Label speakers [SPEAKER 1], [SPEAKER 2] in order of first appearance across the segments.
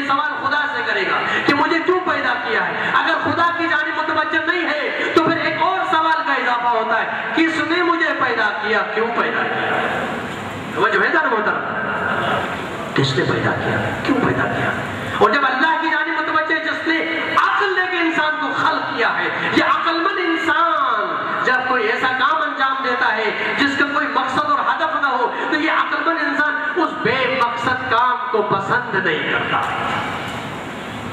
[SPEAKER 1] یہ سوال خدا سے کرے گا کہ مجھے کیوں پیدا کیا ہے. اگر خدا کی جانب متوجہ نہیں ہے تو پھر ایک اور سوال کا اضافہ ہوتا ہے, کس نے مجھے پیدا کیا, کیوں پیدا کیا. توجہ ہے نا محترم, کس نے پیدا کیا, کیوں پیدا کیا. اور جب اللہ کی جانب متوجہ ہے جس نے عقل لے کے انسان کو خلق کیا ہے, یہ عقل مند انسان جب کوئی ایسا کام انجام دیتا ہے جس کا کوئی مقصد اور ہدف نہ ہو تو یہ عقل مند انسان اس بے مقصد کام کو پسند نہیں کرتا.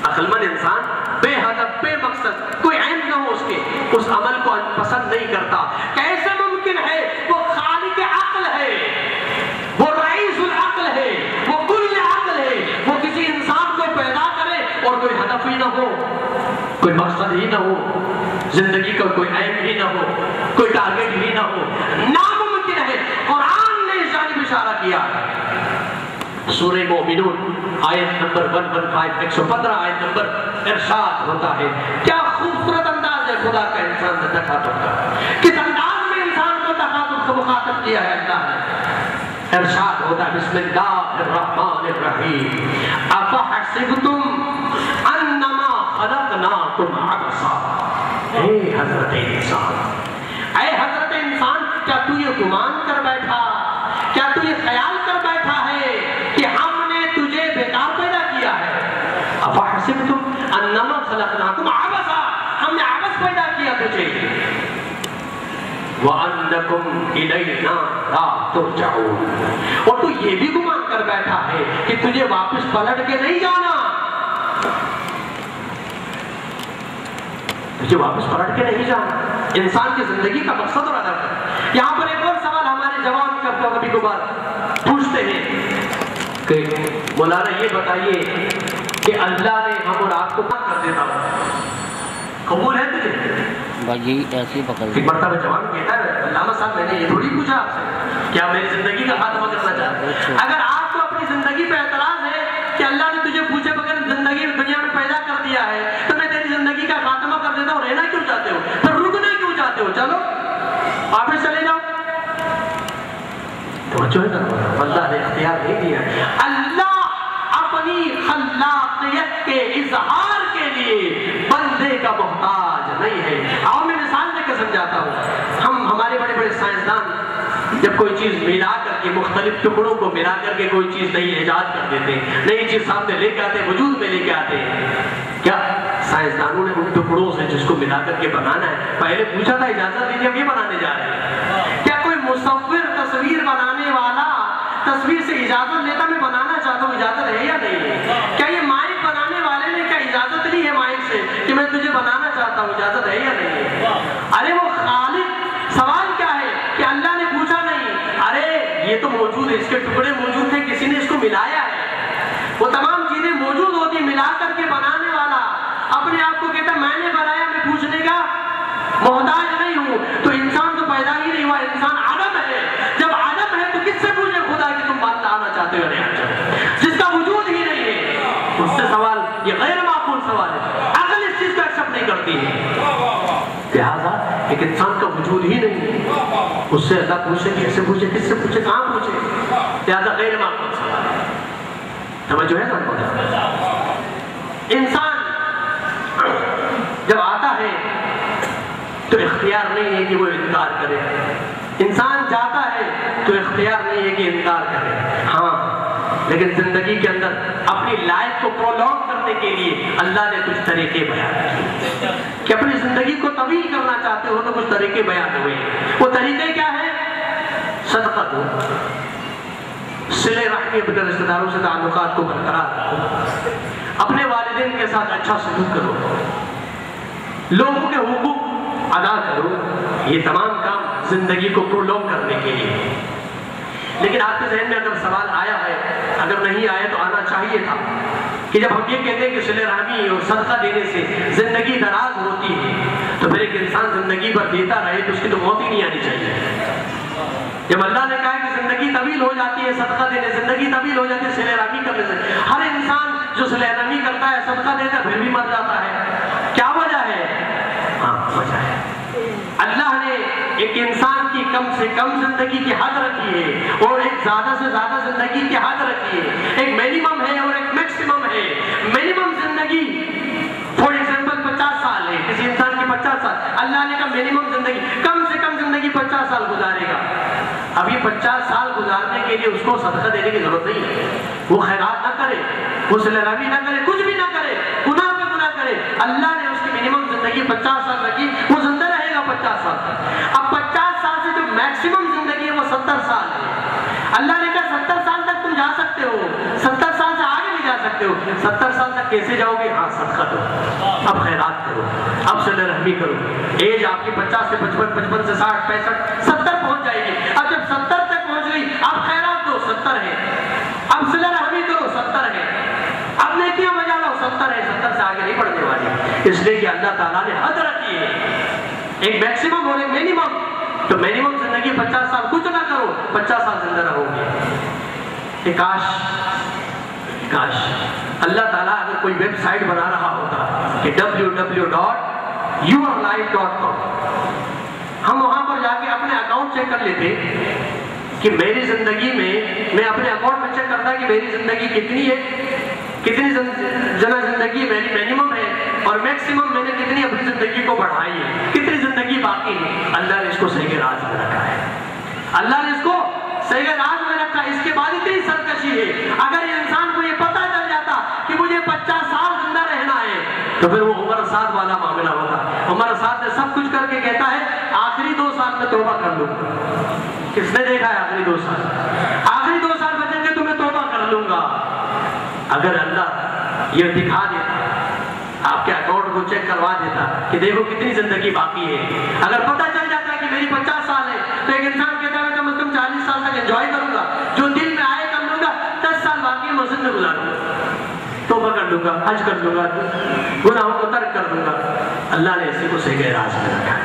[SPEAKER 1] عقل مند انسان بے ہدف بے مقصد کوئی عین نہ ہو اس کے, اس عمل کو پسند نہیں کرتا. کیسے ممکن ہے, وہ خالق عقل ہے, وہ رئیس العقل ہے, وہ کل عقل ہے, وہ کسی انسان کو پیدا کرے اور کوئی ہدف ہی نہ ہو, کوئی مقصد ہی نہ ہو, زندگی کا کوئی عین ہی نہ ہو, کوئی ٹارگیٹ ہی نہ ہو, ناممکن ہے. قرآن نے اس جانب اشارہ کیا. سورہ مومنون آیت نمبر 115 115 آیت نمبر ارشاد ہوتا ہے, کیا خوبصورت انداز ہے خدا کا انسان سے تخاطب کا, کس انداز میں انسان کو تخاطب کو مخاطب کیا ہے اللہ نے. ارشاد ہوتا ہے بسم اللہ الرحمن الرحیم, افحسبتم انما خلقناکم عبثا. اے حضرت انسان, کیا تو یہ گمان کر بیٹھا, کیا تو یہ خیال کر بیٹھا ہے کہ ہم نے تجھے بیکار پیدا کیا ہے. افحسبتم انما خلقناکم عبثا, ہم نے عبث پیدا کیا تجھے. وَأَنَّكُمْ إِلَيْنَا لَا تُرْجَعُونَ, اور تو یہ بھی گمان کر بیٹھا ہے کہ تجھے واپس پلٹ کے نہیں جانا, تجھے واپس پلٹ کے نہیں جانا. انسان کی زندگی کا مقصد اور ہدف ہے. یہاں پر ایک اور سوال ہمارے جوان کا کبھی کبھار پوچھتے ہیں کہ مولانا یہ بتائیے کہ اللہ نے ہم اور آپ کو نہ کر دیتا قبول ہے تجھے؟
[SPEAKER 2] باقی ایسی پکڑ
[SPEAKER 1] ایک مرتبہ جوان کہتا ہے علامہ صاحب میں نے یہ تھوڑی پوچھا آپ سے کیا میری زندگی کا خاتمہ کرنا چاہتے. اگر آپ کو اپنی زندگی پہ اعتراض ہے کہ اللہ نے تجھے پوچھے بغیر زندگی دنیا میں پیدا کر دیا ہے تو میں تیری زندگی کا خاتمہ کر دیتا ہوں, رہنا کیوں چاہتے ہو, پھر رکنا کیوں چاہتے ہو, چلو واپس چلے جاؤ. توجہ ہے نا, اللہ نے اختیار نہیں دیا. اللہ اپنی خلاقیت کے اظہار کے لیے بندے کا محتاج نہیں ہے. اور میں مثال دے کے سمجھاتا ہوں, ہمارے بڑے بڑے سائنسدان جب کوئی چیز ملا کر کے مختلف ٹکڑوں کو ملا کر کے کوئی چیز نئی ایجاد کر دیتے ہیں, نئی چیز سامنے لے کے آتے ہیں, وجود میں لے کے آتے ہیں, کیا سائنسدانوں نے ان ٹکڑوں سے جس کو ملا کر کے بنانا ہے پہلے پوچھا تھا اجازت دیجیے ہم یہ بنانے جا رہے ہیں؟ کیا کوئی مصور تصویر بنانے والا تصویر سے اجازت لیتا میں بنانا چاہتا ہوں, اجازت ہے یا نہیں ہے؟ کیا یہ مائک بنانے والے نے کیا اجازت لی ہے مائک سے کہ میں تجھے بنانا چاہتا ہوں, اجازت ہے یا نہیں ہے؟ ارے وہ خالق, سوال کیا ہے کہ اللہ نے پوچھا نہیں, ارے یہ تو موجود ہے, اس کے ٹکڑے موجود تھے, کسی نے اس کو ملایا ہے. وہ تمام چیزیں موجود ہوتی, ملا کر کے بنانے والا اپنے آپ کو کہتا میں نے بنایا, میں پوچھنے کا محتاج نہیں ہوں. تو انسان تو پیدا ہی نہیں ہوا, انسان عدم ہے. جب عدم ہے تو کس سے پوچھے خدا کہ تم بات لانا چاہتے ہو جس کا وجود ہی نہیں ہے, اس سے سوال یہ غیر معقول سوال ہے. عقل اس چیز کو ایکسپٹ نہیں کرتی ہے. لہٰذا ایک انسان کا وجود ہی نہیں ہے, اس سے اللہ پوچھے, کیسے پوچھے, کس سے پوچھے, کہاں پوچھے, لہٰذا غیر معقول سوال ہے. توجہ ہے نا. انسان جب آتا ہے تو اختیار نہیں ہے کہ وہ انکار کرے, انسان جاتا ہے تو اختیار نہیں ہے کہ انکار کرے. ہاں لیکن زندگی کے اندر اپنی لائف کو پرولونگ کرنے کے لیے اللہ نے کچھ طریقے بیان کیے کہ اپنی زندگی کو طویل کرنا چاہتے ہو تو کچھ طریقے بیان ہوئے. وہ طریقے کیا ہیں؟ صدقہ دو, صلہ رحمی, اپنے رشتہ داروں سے تعلقات کو برقرار رکھو, اپنے والدین کے ساتھ اچھا سلوک کرو, لوگوں کے حقوق ادا کرو. یہ تمام کام زندگی کو پرولونگ کرنے کے لیے. لیکن آپ کے ذہن میں اگر سوال آیا ہے, اگر نہیں آیا تو آنا چاہیے تھا کہ جب ہم یہ کہتے ہیں کہ صلہ رحمی اور صدقہ دینے سے زندگی دراز ہوتی ہے تو پھر ایک انسان زندگی پر دیتا رہے تو اس کی تو موت ہی نہیں آنی چاہیے. جب اللہ نے کہا کہ زندگی طویل ہو جاتی ہے صدقہ دینے, زندگی طویل ہو جاتی ہے صلہ رحمی کرنے سے, ہر انسان جو صلہ رحمی کرتا ہے صدقہ دیتا ہے پھر بھی مر جاتا ہے, کیا وجہ ہے؟ ہاں وجہ ہے اللہ نے ایک انسان کی کم سے کم زندگی کی حد رکھی ہے اور ایک زیادہ سے زیادہ زندگی کی حد رکھی ہے. ایک مینیمم ہے اور ایک میکسیمم ہے. اب یہ 50 سال گزارنے کے لیے اس کو صدقہ دینے کی ضرورت نہیں ہے. وہ خیرات نہ کرے, وہ صلہ رحمی نہ کرے, کچھ بھی نہ کرے, گناہ پہ گناہ کرے. اللہ نے اس کی منیمم زندگی 50 سال رکھی, وہ زندہ رہے گا 50 سال تک. اب 50 سال سے جو میکسیمم زندگی ہے وہ 70 سال ہے. اللہ نے کہا 70 سال تک تم جا سکتے ہو, 70 سال سے آگے نہیں جا سکتے ہو. 70 سال تک کیسے جاؤ گے؟ ہاں صدقہ دو, اب خیرات کرو, اب صلہ رحمی کرو. ایج آپ کی 50 سے 55, 55 سے 60, 65, 70 پہنچ جائے گی. اب جب 70 تک پہنچ گئی, اب خیرات دو, 70 ہے. اب صلہ رحمی کرو, 70 ہے. اب نیکیاں بجا لو, 70 ہے. 70 سے آگے نہیں بڑھنے والی, اس لیے کہ اللہ تعالیٰ نے حد رکھی ہے, ایک میکسیمم اور ایک مینیمم. تو مینیمم زندگی 50 سال, کچھ نہ کرو, 50 سال زندہ رہو گے. کاش اللہ تعالیٰ اگر کوئی ویب سائٹ بنا رہا ہوتا کہ www.yourlife.com, ہم وہاں پر جا کے اپنے اکاؤنٹ چیک کر لیتے کہ میری زندگی میں اپنے اکاؤنٹ میں چیک کرتا کہ میری زندگی کتنی ہے, کتنی جنا زندگی میری مینیمم ہے, اور میکسیمم میں نے کتنی اپنی زندگی کو بڑھائی ہے, کتنی زندگی باقی ہے. اللہ نے اس کو صحیح راز میں رکھا ہے, اللہ نے اس کو صحیح راز میں رکھا. اس کے بعد اتنی سرکشی ہے, اگر انسان کو یہ پتا چل جاتا کہ مجھے 50 سال زندہ رہنا ہے تو پھر وہ عمر سعد والا معاملہ ہوتا. عمر سعد نے سب کچھ کر کے کہتا ہے آخری 2 سال میں توبہ کر لوں. کس نے دیکھا ہے آخری 2 سال؟ آخری 2 سال بچیں گے تو میں توبہ کر لوں گا. اگر اللہ یہ دکھا دیتا, آپ کے اکاؤنٹ کو چیک کروا دیتا کہ دیکھو کتنی زندگی باقی ہے, اگر پتہ چل جاتا کہ میری 50 سال ہے تو ایک انسان کہتا ہے کم از کم 40 سال تک انجوائے کروں گا, جو دل میں آئے کر لوں گا, 10 سال باقی مسجد میں گزاروں گا, توبہ کر لوں گا, حج کر لوں گا, گناہوں کو ترک کر دوں گا. اللہ نے اسی کو صحیح راز میں رکھا ہے.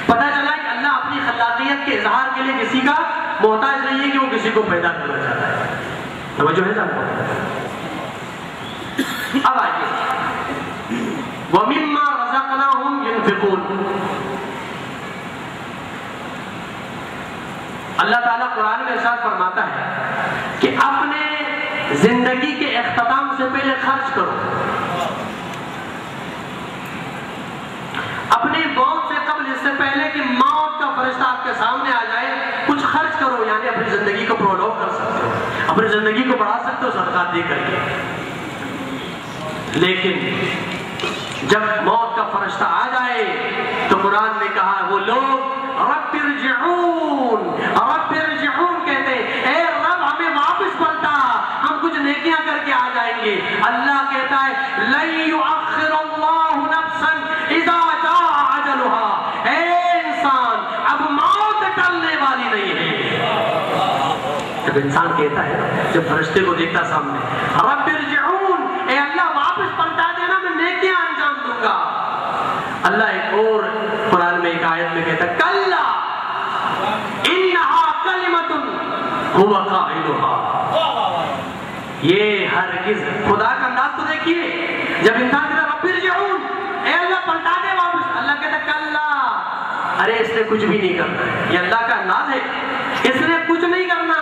[SPEAKER 1] پتہ چلا کہ اللہ اپنی خلاقیت کے اظہار کے لیے کسی کا محتاج نہیں ہے کہ وہ کسی کو پیدا کرنا چاہتا ہے. توجہ ہے صاحب؟ اب آئیے وَمِمَّا رَزَقْنَاهُمْ يُنْفِقُونَ. اللہ تعالیٰ قرآن میں ارشاد فرماتا ہے کہ اپنے زندگی کے اختتام سے پہلے خرچ کرو, اپنی موت سے قبل, اس سے پہلے کہ موت کا فرشتہ آپ کے سامنے آ جائے, کچھ خرچ کرو. یعنی اپنی زندگی کو پرولونگ کر سکتے ہو, اپنی زندگی کو بڑھا سکتے ہو صدقات دے کر کے. لیکن جب موت کا فرشتہ آ جائے تو قرآن نے کہا وہ لوگ رب ارجعون, رب ارجعون کہتے ہیں, اے رب ہمیں واپس پلٹا, ہم کچھ نیکیاں کر کے آ جائیں گے. اللہ کہتا ہے لن یؤخر اللہ نفسا اذا جاء اجلها, اے انسان اب موت ٹلنے والی نہیں ہے. جب انسان کہتا ہے, جب فرشتے کو دیکھتا سامنے, رب ارجعون, اے اللہ واپس پلٹا دینا, میں نیکیاں انجام دوں گا. اللہ ایک اور قرآن میں ایک آیت میں کہتا ہے کلا انہا کلمۃ هو قائلها. یہ ہرگز, خدا کا انداز تو دیکھیے, جب انسان کہتا رب ارجعون, اے اللہ پلٹا دے واپس, اللہ کہتا کلا, ارے اس نے کچھ بھی نہیں کرنا. یہ اللہ کا انداز ہے, اس نے کچھ نہیں کرنا.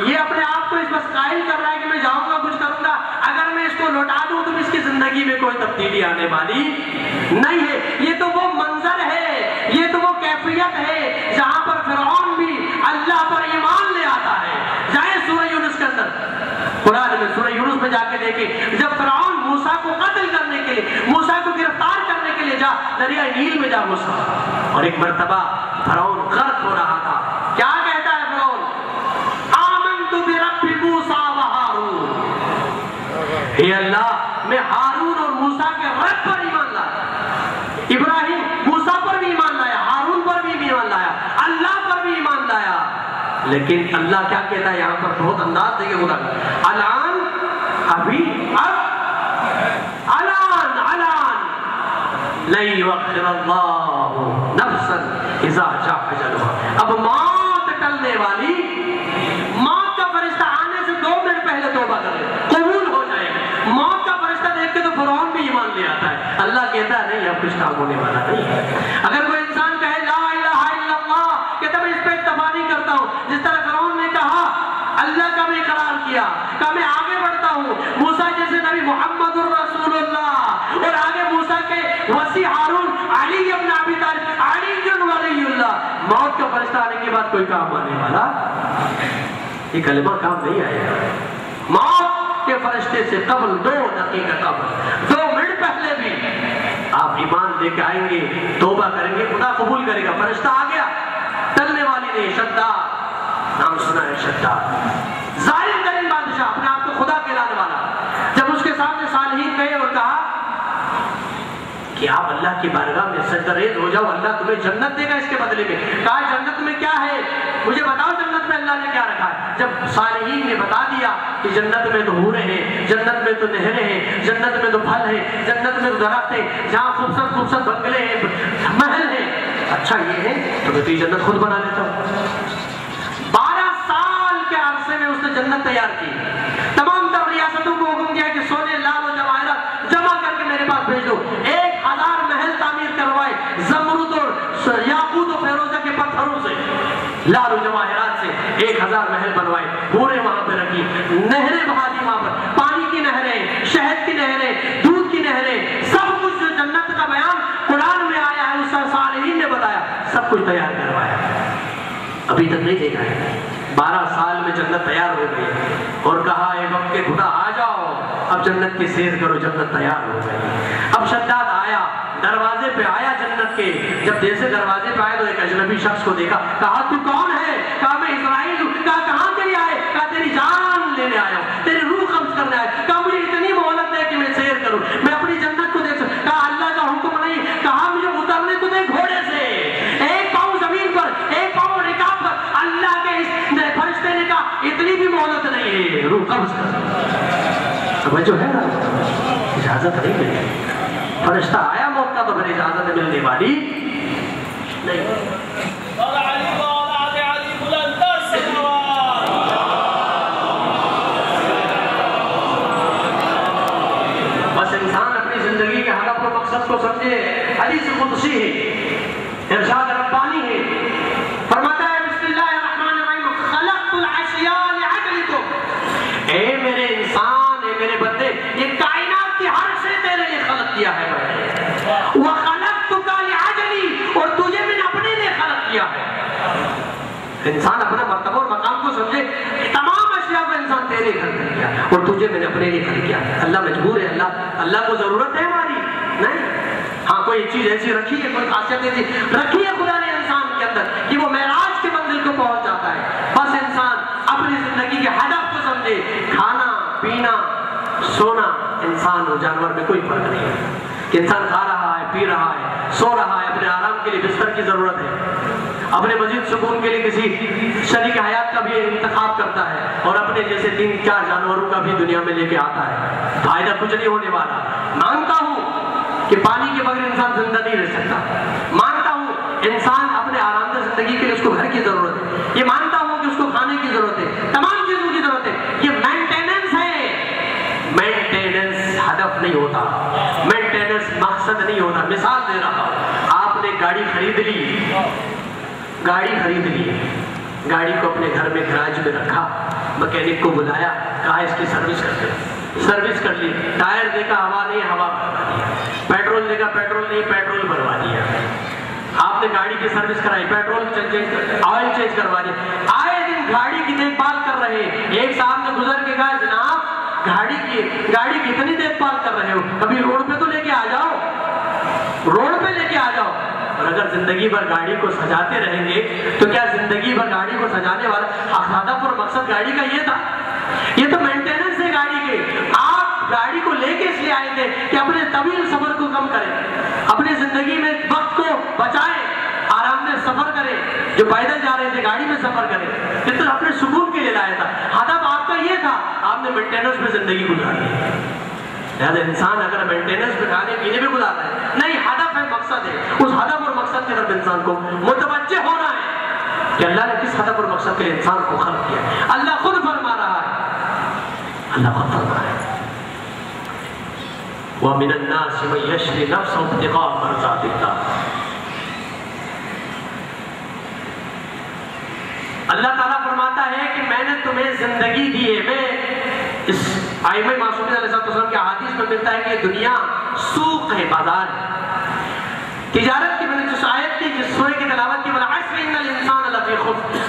[SPEAKER 1] یہ اپنے آپ کو اس بس قائل کر رہا ہے کہ میں جاؤں گا, کچھ کروں گا. اگر میں اس کو لوٹا دوں تو اس کی زندگی میں کوئی تبدیلی آنے والی نہیں ہے. یہ تو وہ منظر ہے, یہ تو وہ کیفیت ہے جہاں پر فرعون بھی اللہ پر ایمان لے آتا ہے. جائے سورہ یونس کے اندر, قرآن میں سورہ یونس میں جا کے دیکھیں, جب فرعون موسیٰ کو قتل کرنے کے لیے, موسیٰ کو گرفتار کرنے کے لیے دریائے نیل میں جا گھسا, اور ایک مرتبہ فرعون غرق ہو رہا تھا. کیا کہتا ہے فرعون, آمنت برب موسیٰ و ہارون, اے اللہ میں ہارون اور موسیٰ کے رب پر ایمان لایا. ابراہیم موسیٰ پر بھی ایمان لایا, ہارون پر بھی ایمان لایا, اللہ پر بھی ایمان لایا. لیکن اللہ کیا کہتا ہے یہاں پر, بہت انداز دے کے خدا, الان, ابھی, اب, الان, الان لن یؤخر اللہ نفسا اذا جاء اجلها. اب موت ٹلنے والی, موت کا فرشتہ آنے سے 2 منٹ پہلے توبہ کر لے, قبول ہو جائے. موت کا فرشتہ دیکھ کے تو فرعون بھی ایمان لے آتا ہے. اللہ کہتا ہے نہیں, اب کچھ کام ہونے والا نہیں ہے. اگر کوئی انسان کہے لا الہ الا اللہ, کہ تب اس پہ اکتفا نہیں کرتا ہوں, جس طرح فرعون نے کہا اللہ کا میں اقرار کیا, کہ میں آگے بڑھتا ہوں, موسیٰ جیسے نبی محمد الرسول اللہ, اور آگے موسیٰ کے وسیع ہارون علی ابن ابی طالب, علی ولی اللہ, موت کا فرشتہ آنے کے بعد کوئی کام آنے والا یہ کلمہ کام نہیں آئے گا. موت کے فرشتے سے قبل 2 دقیقہ قبل 2 منٹ پہلے بھی آپ ایمان لے کے آئیں گے, توبہ کریں گے, خدا قبول کرے گا. فرشتہ آ گیا, ٹلنے والی نہیں, شداد نام سنا ہے, شداد ظالم ترین بادشاہ, اپنے آپ کو خدا کہلانے والا. جب اس کے سامنے صالحین گئے اور کہا کہ آپ اللہ کی بارگاہ میں سجدہ ریز ہو جاؤ, اللہ تمہیں جنت دے گا اس کے بدلے میں. کہا جنت میں کیا ہے, مجھے بتاؤ جنت میں اللہ نے کیا رکھا ہے. جب صالحین نے بتا دیا کہ جنت میں تو حوریں ہیں, جنت میں تو نہریں ہیں, جنت میں تو پھل ہیں, جنت میں تو درخت ہیں, جہاں خوبصورت خوبصورت بنگلے ہیں, محل ہیں, اچھا یہ ہے تو میں تو جنت خود بنا لیتا ہوں. 12 سال کے عرصے میں اس نے جنت تیار کی. تمام تر ریاستوں کو حکم دیا کہ سونے لال و جواہرات جمع کر کے میرے پاس بھیج دو. 1000 محل تعمیر کروائے, زمرد اور یاقوت و فیروزہ کے پتھروں سے, لال و جواہرات سے 1000 محل بنوائے, پورے وہاں پہ رکھی, نہریں بہا دی وہاں پر, پانی کی نہریں, شہد کی نہریں, دودھ کی نہریں, سب کچھ جو جنت کا بیان قرآن میں آیا ہے اس صالحین نے بتایا, سب کچھ تیار کروایا. ابھی تک نہیں دیکھا ہے. 12 سال میں جنت تیار ہو گئی اور کہا اے وقت کے خدا آ جاؤ, اب جنت کی سیر کرو, جنت تیار ہو گئی. اب شداد آیا, دروازے پہ آیا جنت کے. جب جیسے دروازے پہ آیا تو ایک اجنبی شخص کو دیکھا. کہا تو کون ہے؟ کہا میں اسرائیل ہوں. کہا کہاں کے لیے آئے؟ کہا تیری جان لینے آیا ہوں, تیری روح قبض کرنے آیا. کہا مجھے اتنی مہلت دے کہ میں سیر کروں, میں اپنی جنت کو دیکھ سکوں. کہا اللہ کا حکم نہیں. کہا مجھے اترنے کو دے گھوڑے سے, 1 پاؤں زمین پر, 1 پاؤں رکاب پر. اللہ کے اس فرشتے نے کہا اتنی بھی مہلت نہیں ہے, روح قبض کر. توجہ ہے نا, اجازت نہیں ملی. فرشتہ آیا موت کا تو پھر اجازت ملنے والی نہیں. بس انسان اپنی زندگی کے ہدف و مقصد کو سمجھے. حدیث قدسی ہے, ارشاد ربانی ہے, فرماتا ہے بسم اللہ الرحمن الرحیم, خلقت الاشیاء لعجلکم. اے میرے انسان, اے میرے بندے, یہ کائنات کی ہر شے تیرے لیے خلق کیا ہے بندے. وَخَلَقْتُكَ لِعَجَلِي, اور تجھے میں نے اپنے لیے خلق کیا ہے. انسان اپنا مرتبہ اور مقام کو سمجھے. تمام اشیاء کو انسان تیرے گھر کر کیا اور تجھے میں نے اپنے لیے خلق کیا. اللہ مجبور ہے, اللہ کو ضرورت ہے ہماری نہیں. ہاں کوئی چیز ایسی رکھی ہے, کوئی خاصیت ایسی رکھی ہے خدا نے انسان کے اندر کہ وہ معراج کے منزل کو پہنچ جاتا ہے. بس انسان اپنی زندگی کے ہدف کو سمجھے. کھانا پینا سونا, انسان اور جانور میں کوئی فرق نہیں ہے کہ انسان کھا رہا ہے, پی رہا ہے, سو رہا ہے, اپنے آرام کے لیے بستر کی ضرورت ہے, اپنے مزید سکون کے لیے کسی شریک حیات کا بھی انتخاب کرتا ہے, اور اپنے جیسے 3-4 جانوروں کا بھی دنیا میں لے کے آتا ہے. فائدہ کچھ نہیں ہونے والا. مانتا ہوں کہ پانی کے بغیر انسان زندہ نہیں رہ سکتا. مانتا ہوں انسان اپنے آرام دہ زندگی کے لیے اس کو گھر کی ضرورت ہے. یہ مانتا ہوں کہ اس کو کھانے کی ضرورت ہے, تمام چیزوں کی ضرورت ہے. یہ مینٹیننس ہے. مینٹیننس ہدف نہیں ہوتا, مینٹیننس مقصد نہیں ہوتا. مثال دے رہا ہوں, آپ نے گاڑی خرید لی, گاڑی کو اپنے گھر میں گراج میں رکھا, مکینک کو بلایا, کہا اس کی سروس کر دے. سروس کر لی, ٹائر دیکھا ہوا نہیں, ہوا بھروا دیا. پیٹرول دیکھا پیٹرول نہیں, پیٹرول بھروا دیا. آپ نے گاڑی کی سروس کرائی, پیٹرول آئل چینج کروا دیا. آئے دن گاڑی کی دیکھ بھال کر رہے. ایک صاحب نے گزر کے کہا جناب گاڑی کی اتنی دیکھ بھال کر رہے ہو, کبھی روڈ پہ تو لے کے آ جاؤ, روڈ پہ لے کے آ جاؤ. اور اگر زندگی بھر گاڑی کو سجاتے رہیں گے تو کیا زندگی بھر گاڑی کو سجانے والا ہدف اور مقصد گاڑی کا یہ تھا؟ یہ تو مینٹیننس ہے گاڑی کے. آپ گاڑی کو لے کے اس لیے آئے تھے کہ اپنے طویل سفر کو کم کریں, اپنی زندگی میں وقت کو بچائیں, آرام میں سفر کریں. جو پیدل جا رہے تھے گاڑی میں سفر کریں, یہ تو اپنے سکون کے لیے لایا تھا. ہدف آپ کا یہ تھا, آپ نے مینٹیننس میں زندگی گزاری. لہٰذا انسان اگر مینٹیننس میں کھانے پینے میں گزارتا ہے نہیں, ہدف ہے, مقصد ہے, اس ہدف اور مقصد کی طرف انسان کو متوجہ ہونا ہے کہ اللہ نے کس ہدف اور مقصد کے لیے انسان کو خلق کیا ہے. اللہ خود فرما رہا ہے, اللہ خود فرما رہا ہے, وَمِنَ النَّاسِ مَن يَشْرِي نَفْسَهُ ابْتِغَاءَ مَرْضَاتِ اللَّهِ. اللہ تعالیٰ فرماتا ہے کہ میں نے تمہیں زندگی دی ہے. میں اس ائمہ معصومین علیہ السلام کے احادیث میں ملتا ہے کہ یہ دنیا سوق ہے, بازار ہے, تجارت کی. میں نے جس آیت کی, جس سورہ کی تلاوت کی, بلا عصر ان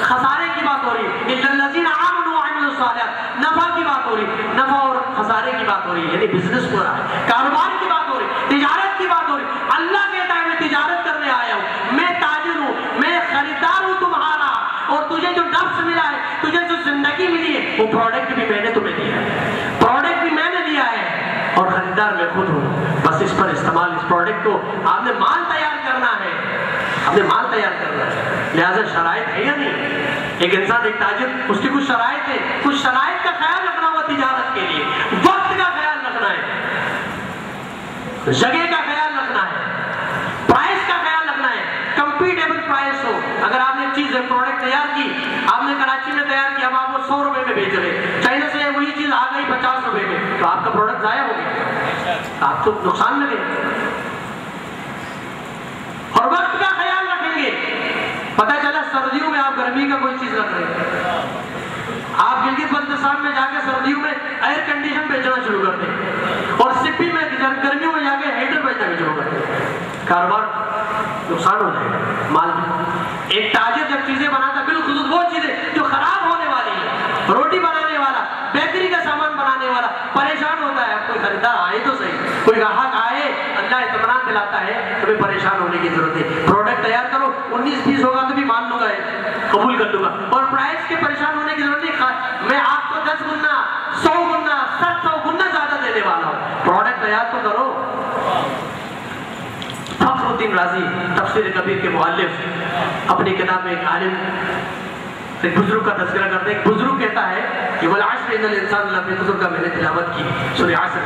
[SPEAKER 1] خسارے کی بات ہو رہی ہے، الا الذین آمنوا وعملوا الصالحات، نفع کی بات ہو رہی ہے، نفع اور خسارے کی بات ہو رہی ہے، یعنی بزنس ہو رہا ہے، کاروبار کی بات ہو رہی ہے، تجارت کی بات ہو رہی ہے۔ اللہ کہتا ہے میں تجارت کرنے آیا ہوں، میں تاجر ہوں، میں خریدار ہوں تمہارا، اور تجھے جو نفس ملا ہے، تجھے جو زندگی ملی ہے، وہ پروڈکٹ بھی میں نے تمہیں دیا ہے، پروڈکٹ بھی میں نے دیا ہے، اور خریدار میں خود ہوں۔ بس اس پر استعمال، اس پروڈکٹ کو آپ نے مال تیار کرنا ہے، آپ نے مال تیار کرنا ہے، لہٰذا شرائط ہے یا نہیں؟ ایک انسان، ایک تاجر، اس کی کچھ شرائط ہے، کچھ شرائط کا خیال رکھنا ہوا تجارت کے لیے، وقت کا خیال رکھنا ہے، جگہ کا خیال رکھنا ہے، پرائس کا خیال رکھنا ہے، کمپیٹیبل پرائس ہو۔ اگر آپ نے ایک چیز، پروڈکٹ تیار کی، آپ نے کراچی میں تیار کیا، اب آپ وہ 100 روپے میں بیچ رہے، چائنا سے وہی چیز آ گئی 50 روپے میں، تو آپ کا پروڈکٹ ضائع ہو گیا، آپ کو نقصان لگے۔ اور وقت کا خیال رکھیں گے، پتہ چلا سردیوں میں آپ گرمی کا کوئی چیز رکھ رہے ہیں، آپ گلگت بلتستان میں جا کے سردیوں میں ایئر کنڈیشن بیچنا شروع کر دیں، اور سپی میں گرمیوں میں جا کے ہیٹر بیچنا شروع کر دیں، کاروبار نقصان ہو جائے گا، مال میں۔ ایک تاجر جب چیزیں بناتا ہے، بالخصوص وہ چیزیں جو خراب ہونے والی ہیں، روٹی بنانے والا، بیکری کا سامان بنانے والا پریشان ہوتا ہے، اب کوئی خریدار آئے تو صحیح، کوئی گاہک آئے، اللہ اطمینان دلاتا ہے، تمہیں پریشان ہونے کی ضرورت ہے، پروڈکٹ تیار کرو، 19-20 ہوگا تو بھی مان لوں گا، قبول کر لوں گا، اور پرائس کے پریشان ہونے کی ضرورت نہیں، میں آپ کو 10 گنا 100 گنا 700 گنا زیادہ دینے والا ہوں، پروڈکٹ تیار تو کرو۔ فخر الدین رازی تفسیر کبیر کے مؤلف اپنی کتاب میں ایک عالم، ایک بزرگ کا تذکرہ کرتے ہیں، ایک بزرگ کہتا ہے کہ والعصر ان الانسان لفی خسر کا میں نے تلاوت کی، سورہ عصر